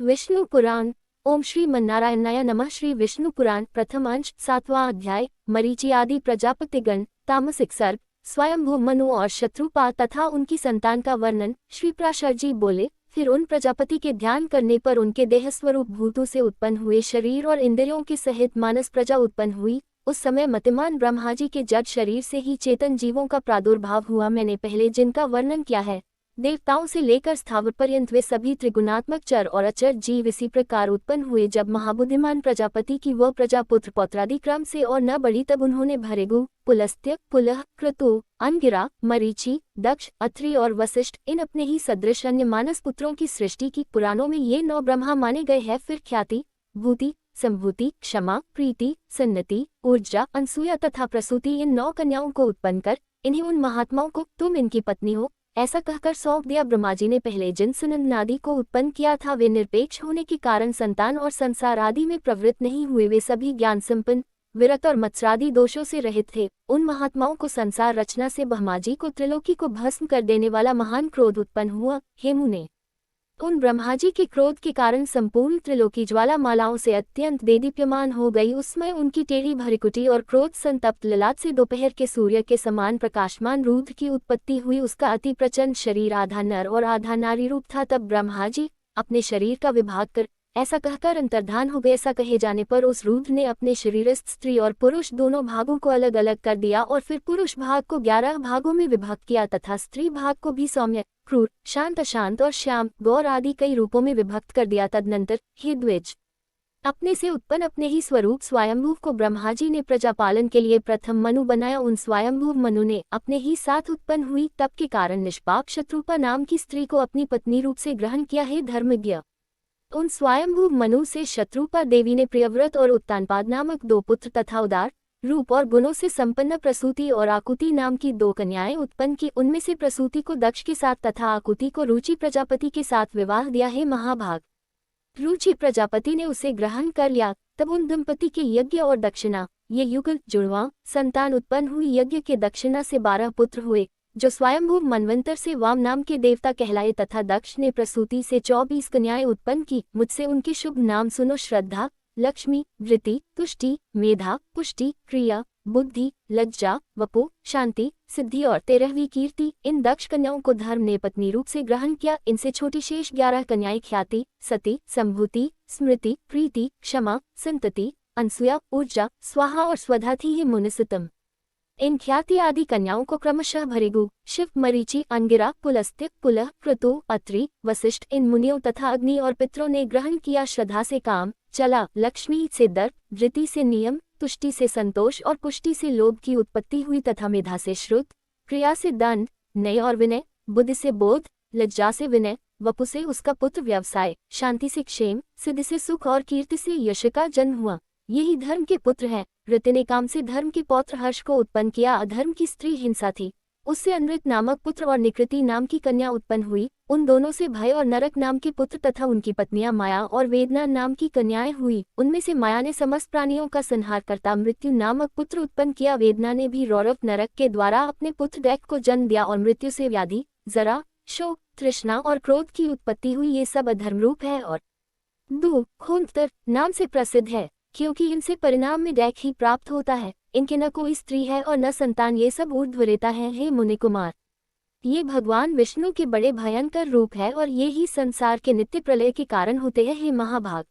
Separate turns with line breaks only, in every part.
विष्णु पुराण। ओम श्री मन्नारायणाय नमः। श्री विष्णु पुराण प्रथम अंश 7वां अध्याय। मरीचि आदि प्रजापतिगण, तामसिक सर्ग, स्वयंभू मनु और शत्रुपा तथा उनकी संतान का वर्णन। श्री पराशर जी बोले, फिर उन प्रजापति के ध्यान करने पर उनके देह स्वरूप भूतों से उत्पन्न हुए शरीर और इंद्रियों के सहित मानस प्रजा उत्पन्न हुई। उस समय मतिमान ब्रह्मा जी के जड़ शरीर से ही चेतन जीवों का प्रादुर्भाव हुआ। मैंने पहले जिनका वर्णन किया है, देवताओं से लेकर स्थावर पर्यंत वे सभी त्रिगुणात्मक चर और अचर जीव इसी प्रकार उत्पन्न हुए। जब महाबुद्धिमान प्रजापति की वह प्रजा पुत्र पौत्रादि क्रम से और न बढ़ी, तब उन्होंने भृगु, पुलस्त्य, पुलह, क्रतु, अंगिरा, मरीचि, दक्ष, अत्रि और वशिष्ठ इन अपने ही सदृश अन्य मानस पुत्रों की सृष्टि की। पुराणों में ये 9 ब्रह्मा माने गए हैं। फिर ख्याति, भूति, संभूति, क्षमा, प्रीति, सन्नति, ऊर्जा, अनसूया तथा प्रसूति इन 9 कन्याओं को उत्पन्न कर इन्हें उन महात्माओं को तुम इनकी पत्नी हो ऐसा कहकर सौंप दिया। ब्रह्मा जी ने पहले जिन सुनंदनादि को उत्पन्न किया था, वे निरपेक्ष होने के कारण संतान और संसार आदि में प्रवृत्त नहीं हुए। वे सभी ज्ञान संपन्न, विरत और मत्सरादि दोषों से रहित थे। उन महात्माओं को संसार रचना से ब्रह्मा जी को त्रिलोकी को भस्म कर देने वाला महान क्रोध उत्पन्न हुआ। हे मुने, उन ब्रह्मा जी के क्रोध के कारण संपूर्ण त्रिलोकी ज्वाला मालाओं से अत्यंत देदीप्यमान हो गई। उस समय उनकी टेढ़ी भृकुटी और क्रोध संतप्त ललाट से दोपहर के सूर्य के समान प्रकाशमान रुद्र की उत्पत्ति हुई। उसका अति प्रचंड शरीर आधा नर और आधा नारी रूप था। तब ब्रह्मा जी अपने शरीर का विभाग कर ऐसा कहकर अंतर्धान हो गए। ऐसा कहे जाने पर उस रुद्र ने अपने शरीरस्थ स्त्री और पुरुष दोनों भागों को अलग अलग कर दिया और फिर पुरुष भाग को 11 भागों में विभक्त किया तथा स्त्री भाग को भी सौम्य, क्रूर, शांत, अशांत और श्याम, गौर आदि कई रूपों में विभक्त कर दिया। तदनंतर हे द्विज, अपने से उत्पन्न अपने ही स्वरूप स्वयंभू को ब्रह्मा जी ने प्रजापालन के लिए प्रथम मनु बनाया। उन स्वयंभू मनु ने अपने ही साथ उत्पन्न हुई तप के कारण निष्पाप शत्रुपा नाम की स्त्री को अपनी पत्नी रूप से ग्रहण किया। हे धर्मज्ञ, उन स्वयंभू मनु से शत्रुपा देवी ने प्रियव्रत और उत्तानपाद नामक 2 पुत्र तथा उदार रूप और गुणों से संपन्न प्रसूति और आकुति नाम की 2 कन्याएं उत्पन्न की। उनमें से प्रसूति को दक्ष के साथ तथा आकुति को रुचि प्रजापति के साथ विवाह दिया। है महाभाग, रुचि प्रजापति ने उसे ग्रहण कर लिया। तब उन दंपति के यज्ञ और दक्षिणा, ये युगल जुड़वा संतान उत्पन्न हुई। यज्ञ के दक्षिणा से 12 पुत्र हुए, जो स्वयंभू मनवंतर से वाम नाम के देवता कहलाए तथा दक्ष ने प्रसूति से 24 कन्याएं उत्पन्न की। मुझसे उनके शुभ नाम सुनो। श्रद्धा, लक्ष्मी, वृत्ति, तुष्टि, मेधा, पुष्टि, क्रिया, बुद्धि, लज्जा, वपु, शांति, सिद्धि और 13वीं कीर्ति। इन दक्ष कन्याओं को धर्म ने पत्नी रूप से ग्रहण किया। इनसे छोटी शेष 11 कन्याएं ख्याति, सती, संभूति, स्मृति, प्रीति, क्षमा, संतति, अनसूया, ऊर्जा, स्वाहा और स्वधा थी। हे मुनिसुतम, इन ख्याति आदि कन्याओं को क्रमशः भृगु, शिव, मरीचि, अंगिरा, पुलस्त्य, पुलह, क्रतु, अत्रि, वशिष्ठ इन मुनियों तथा अग्नि और पितरों ने ग्रहण किया। श्रद्धा से काम, चला, लक्ष्मी से दर्प, वृत्ति से नियम, तुष्टि से संतोष और पुष्टि से लोभ की उत्पत्ति हुई तथा मेधा से श्रुत, क्रिया से दंड, नय और विनय, बुद्धि से बोध, लज्जा से विनय, वपु से उसका पुत्र व्यवसाय, शांति से क्षेम, सिद्धि से सुख और कीर्ति से यश का जन्म हुआ। यही धर्म के पुत्र हैं। वृत्ति ने काम से धर्म के पौत्र हर्ष को उत्पन्न किया। अधर्म की स्त्री हिंसा थी, उससे अनृत नामक पुत्र और निकृति नाम की कन्या उत्पन्न हुई। उन दोनों से भय और नरक नाम के पुत्र तथा उनकी पत्नियां माया और वेदना नाम की कन्याएं हुई। उनमें से माया ने समस्त प्राणियों का संहार करता मृत्यु नामक पुत्र उत्पन्न किया। वेदना ने भी रौरव नरक के द्वारा अपने पुत्र दैत्य को जन्म दिया और मृत्यु से व्याधि, जरा, शोक, तृष्णा और क्रोध की उत्पत्ति हुई। ये सब अधर्म रूप है और दुःखोत्तर नाम से प्रसिद्ध है, क्योंकि इनसे परिणाम में दैख ही प्राप्त होता है। इनके न कोई स्त्री है और न संतान, ये सब ऊर्ध्वरेता है। हे मुनि कुमार, ये भगवान विष्णु के बड़े भयंकर रूप है और ये ही संसार के नित्य प्रलय के कारण होते हैं। हे महाभाग,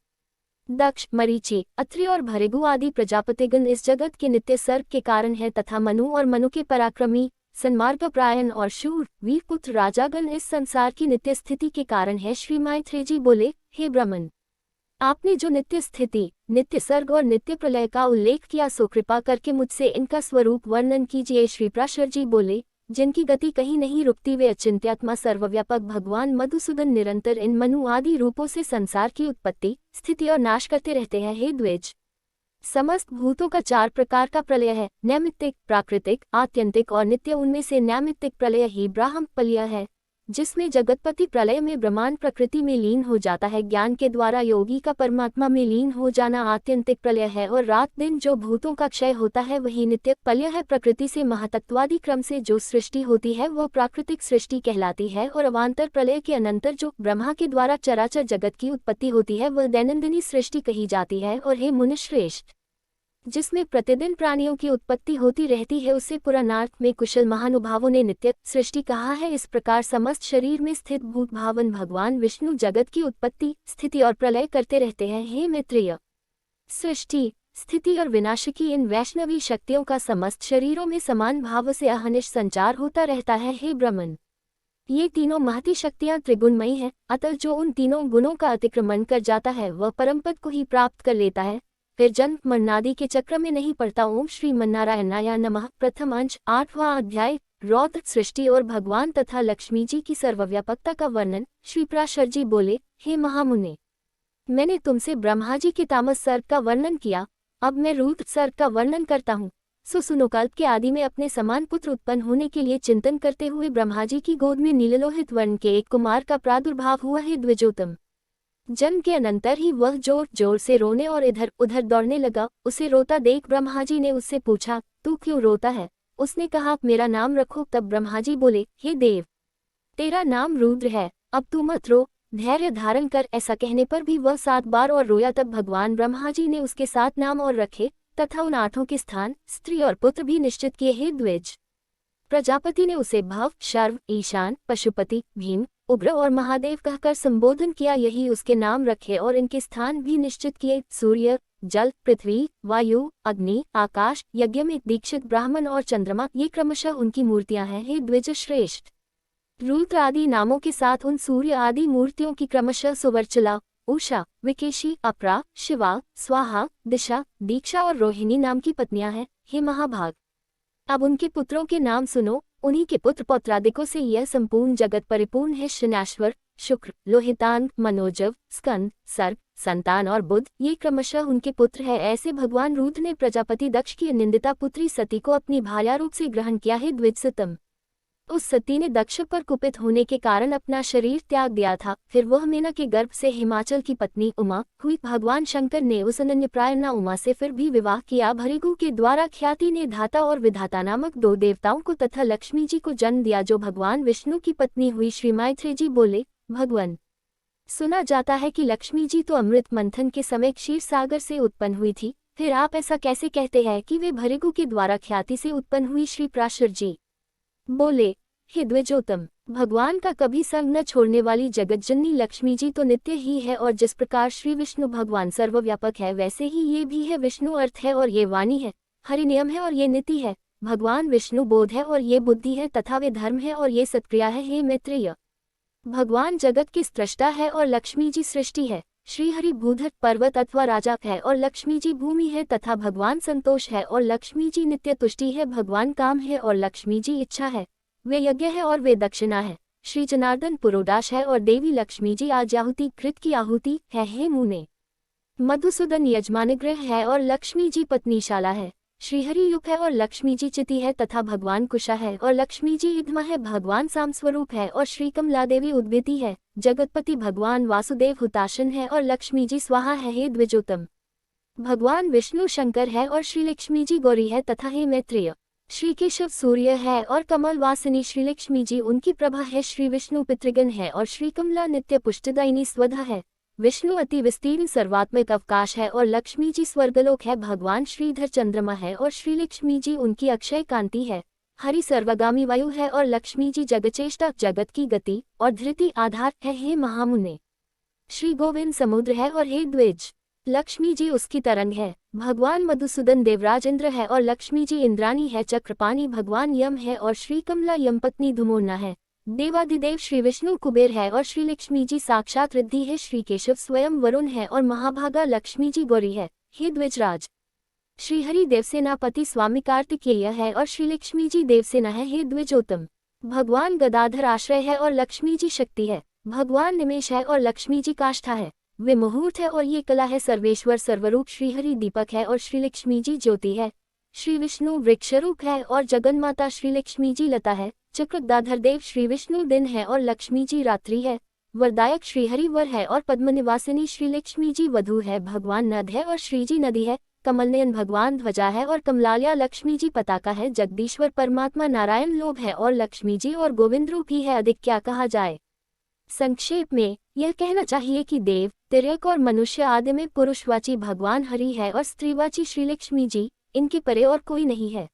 दक्ष, मरीचि, अत्रि और भृगु आदि प्रजापतिगण इस जगत के नित्य सर्ग के कारण है तथा मनु और मनु के पराक्रमी, सन्मार्गपरायण और शूर वीर पुत्र राजागण इस संसार की नित्य स्थिति के कारण है। श्री मैत्रेय जी बोले, हे ब्राह्मण, आपने जो नित्य स्थिति, नित्य सर्ग और नित्य प्रलय का उल्लेख किया, सो कृपा करके मुझसे इनका स्वरूप वर्णन कीजिए। श्री पराशर जी बोले, जिनकी गति कहीं नहीं रुकती, वे अचिंत्यात्मा सर्वव्यापक भगवान मधुसूदन निरंतर इन मनु आदि रूपों से संसार की उत्पत्ति, स्थिति और नाश करते रहते हैं। हे द्विज, समस्त भूतों का 4 प्रकार का प्रलय है, नैमित्तिक, प्राकृतिक, आत्यंतिक और नित्य। उनमें से नैमित्तिक प्रलय ही ब्राह्मपल्य है। जिसमें जगतपति प्रलय में ब्रह्मांड प्रकृति में लीन हो जाता है। ज्ञान के द्वारा योगी का परमात्मा में लीन हो जाना आत्यंतिक प्रलय है, और रात दिन जो भूतों का क्षय होता है वही नित्य प्रलय है। प्रकृति से महातत्वादि क्रम से जो सृष्टि होती है वह प्राकृतिक सृष्टि कहलाती है, और अवान्तर प्रलय के अनंतर जो ब्रह्मा के द्वारा चराचर जगत की उत्पत्ति होती है वह दैनंदिनी सृष्टि कही जाती है। और हे मुनिश्रेष्ठ, जिसमें प्रतिदिन प्राणियों की उत्पत्ति होती रहती है उसे पुराणार्थ में कुशल महानुभावों ने नित्य सृष्टि कहा है। इस प्रकार समस्त शरीर में स्थित भूत भावन भगवान विष्णु जगत की उत्पत्ति, स्थिति और प्रलय करते रहते हैं। हे मैत्रेय, सृष्टि, स्थिति और विनाश की इन वैष्णवी शक्तियों का समस्त शरीरों में समान भाव से अहनिश संचार होता रहता है। हे ब्रह्मन, ये तीनों महती शक्तियां त्रिगुणमयी हैं, अतः जो उन तीनों गुणों का अतिक्रमण कर जाता है वह परमपद को ही प्राप्त कर लेता है, फिर जन्म मरणादि के चक्र में नहीं पड़ता। ओम श्री मन्नारायणाय नमः। प्रथम अंश, 8वां अध्याय, रौद्र सृष्टि और भगवान तथा लक्ष्मी जी की सर्वव्यापकता का वर्णन। श्री पराशर जी बोले, हे महामुने, मैंने तुमसे ब्रह्मा जी के तामस सर्ग का वर्णन किया, अब मैं रुद्र सर्ग का वर्णन करता हूँ। सुनो, कल्प के आदि में अपने समान पुत्र उत्पन्न होने के लिए चिंतन करते हुए ब्रह्मा जी की गोद में नीललोहित वर्ण के एक कुमार का प्रादुर्भाव हुआ है। द्विजोतम, जन्म के अनंतर ही वह जोर जोर से रोने और इधर उधर दौड़ने लगा। उसे रोता देख ब्रह्मा जी ने उससे पूछा, तू क्यों रोता है? उसने कहा, मेरा नाम रखो। तब ब्रह्मा जी बोले, हे देव, तेरा नाम रुद्र है, अब तू मत रो, धैर्य धारण कर। ऐसा कहने पर भी वह 7 बार और रोया। तब भगवान ब्रह्मा जी ने उसके 7 नाम और रखे तथा उन 8 के स्थान स्त्री और पुत्र भी निश्चित किए। हे द्विज, प्रजापति ने उसे भव, शर्व, ईशान, पशुपति, भीम, उग्र और महादेव कहकर संबोधन किया। यही उसके नाम रखे और इनके स्थान भी निश्चित किए। सूर्य, जल, पृथ्वी, वायु, अग्नि, आकाश, यज्ञ में दीक्षित ब्राह्मण और चंद्रमा, ये क्रमशः उनकी मूर्तियां हैं। हे द्विज श्रेष्ठ, रुद्र आदि नामों के साथ उन सूर्य आदि मूर्तियों की क्रमशः सुवर्चला, उषा, विकेशी, अपरा, शिवा, स्वाहा, दिशा, दीक्षा और रोहिणी नाम की पत्नियां हैं। हे महाभाग, अब उनके पुत्रों के नाम सुनो। उन्हीं के पुत्र पौत्रादिकों से यह संपूर्ण जगत परिपूर्ण है। शनैश्वर, शुक्र, लोहितांग, मनोजव, स्कंद, सर्ग, संतान और बुध, ये क्रमशः उनके पुत्र है। ऐसे भगवान रुद्र ने प्रजापति दक्ष की निंदिता पुत्री सती को अपनी भार्या रूप से ग्रहण किया है। द्विजसतम, उस सती ने दक्ष पर कुपित होने के कारण अपना शरीर त्याग दिया था। फिर वह मेना के गर्भ से हिमाचल की पत्नी उमा हुई। भगवान शंकर ने उस अनन्यप्रायणा उमा से फिर भी विवाह किया। भृगु के द्वारा ख्याति ने धाता और विधाता नामक 2 देवताओं को तथा लक्ष्मी जी को जन्म दिया, जो भगवान विष्णु की पत्नी हुई। श्री मैत्रेय जी बोले, भगवान, सुना जाता है कि लक्ष्मी जी तो अमृत मंथन के समय क्षीर सागर से उत्पन्न हुई थी, फिर आप ऐसा कैसे कहते हैं कि वे भृगु के द्वारा ख्याति से उत्पन्न हुई? श्री पराशर जी बोले, हे द्विजोतम, भगवान का कभी संग न छोड़ने वाली जगतजननी लक्ष्मी जी तो नित्य ही है, और जिस प्रकार श्री विष्णु भगवान सर्वव्यापक है वैसे ही ये भी है। विष्णु अर्थ है और ये वाणी है, हरि नियम है और ये नीति है। भगवान विष्णु बोध है और ये बुद्धि है, तथा वे धर्म है और ये सत्क्रिया है। हे मैत्रेय, भगवान जगत की सृष्टा है और लक्ष्मी जी सृष्टि है। श्रीहरि भूधर पर्वत अथवा राजा है और लक्ष्मी जी भूमि है, तथा भगवान संतोष है और लक्ष्मी जी नित्य तुष्टि है। भगवान काम है और लक्ष्मी जी इच्छा है। वे यज्ञ है और वे दक्षिणा है। श्री जनार्दन पुरोडाश है और देवी लक्ष्मी जी आजाहुति कृत की आहुति है। हे मुने, मधुसूदन यजमानगृह है और लक्ष्मी जी पत्नीशाला है। श्रीहरि युग है और लक्ष्मी जी चिति है, तथा भगवान कुशा है और लक्ष्मी जी इद्मा है। भगवान साम स्वरूप है और श्री कमला देवी उद्भिति है। जगतपति भगवान वासुदेव हुताशन है और लक्ष्मी जी स्वाहा है। हे द्विजोतम, भगवान विष्णु शंकर है और श्री लक्ष्मी जी गौरी है। तथा हे मैत्रेय, श्री केशव सूर्य है और कमल वासिनी श्री लक्ष्मी जी उनकी प्रभा है। श्री विष्णु पितृगण है और श्री कमला नित्य पुष्टदायिनी स्वधा है। विष्णु अति विस्तीर्ण सर्वात्मक अवकाश है और लक्ष्मी जी स्वर्गलोक है। भगवान श्रीधर चंद्रमा है और श्री लक्ष्मी जी उनकी अक्षय कांति है। हरि सर्वगामी वायु है और लक्ष्मी जी जगचेष्टा जगत की गति और धृति आधार है। हे महामुने, श्री गोविंद समुद्र है और हे द्विज, लक्ष्मी जी उसकी तरंग है। भगवान मधुसूदन देवराज इंद्र है और लक्ष्मी जी इंद्राणी है। चक्रपाणी भगवान यम है और श्री कमला यम पत्नी धुमोना है। देवाधिदेव श्री विष्णु कुबेर है और श्री लक्ष्मी जी साक्षात रिद्धि है। श्री केशव स्वयं वरुण है और महाभागा लक्ष्मी जी गौरी है। हे द्विजराज, श्रीहरि देवसेनापति स्वामी कार्तिकेय है और श्री लक्ष्मी जी देवसेना है। हे द्विजोतम, भगवान गदाधर आश्रय है और लक्ष्मी जी शक्ति है। भगवान निमेष है और लक्ष्मी जी काष्ठा है। वे मुहूर्त है और ये कला है। सर्वेश्वर सर्वरूप श्रीहरि दीपक है और श्री लक्ष्मी जी ज्योति है। श्री विष्णु वृक्षरूप है और जगन्माता श्री लक्ष्मी जी लता है। चक्रधाधर देव श्री विष्णु दिन है और लक्ष्मी जी रात्रि है। वरदायक श्रीहरि वर है और पद्मनिवासिनी श्री लक्ष्मी जी वधु है। भगवान नद है और श्रीजी नदी है। कमलनयन भगवान ध्वजा है और कमलालया लक्ष्मी जी पताका है। जगदीश्वर परमात्मा नारायण लोभ है और लक्ष्मी जी और गोविंद रूप ही है। अधिक क्या कहा जाए। संक्षेप में यह कहना चाहिए कि देव, तिर्यक और मनुष्य आदि में पुरुषवाची भगवान हरि है और स्त्रीवाची श्री लक्ष्मी जी, इनके परे और कोई नहीं है।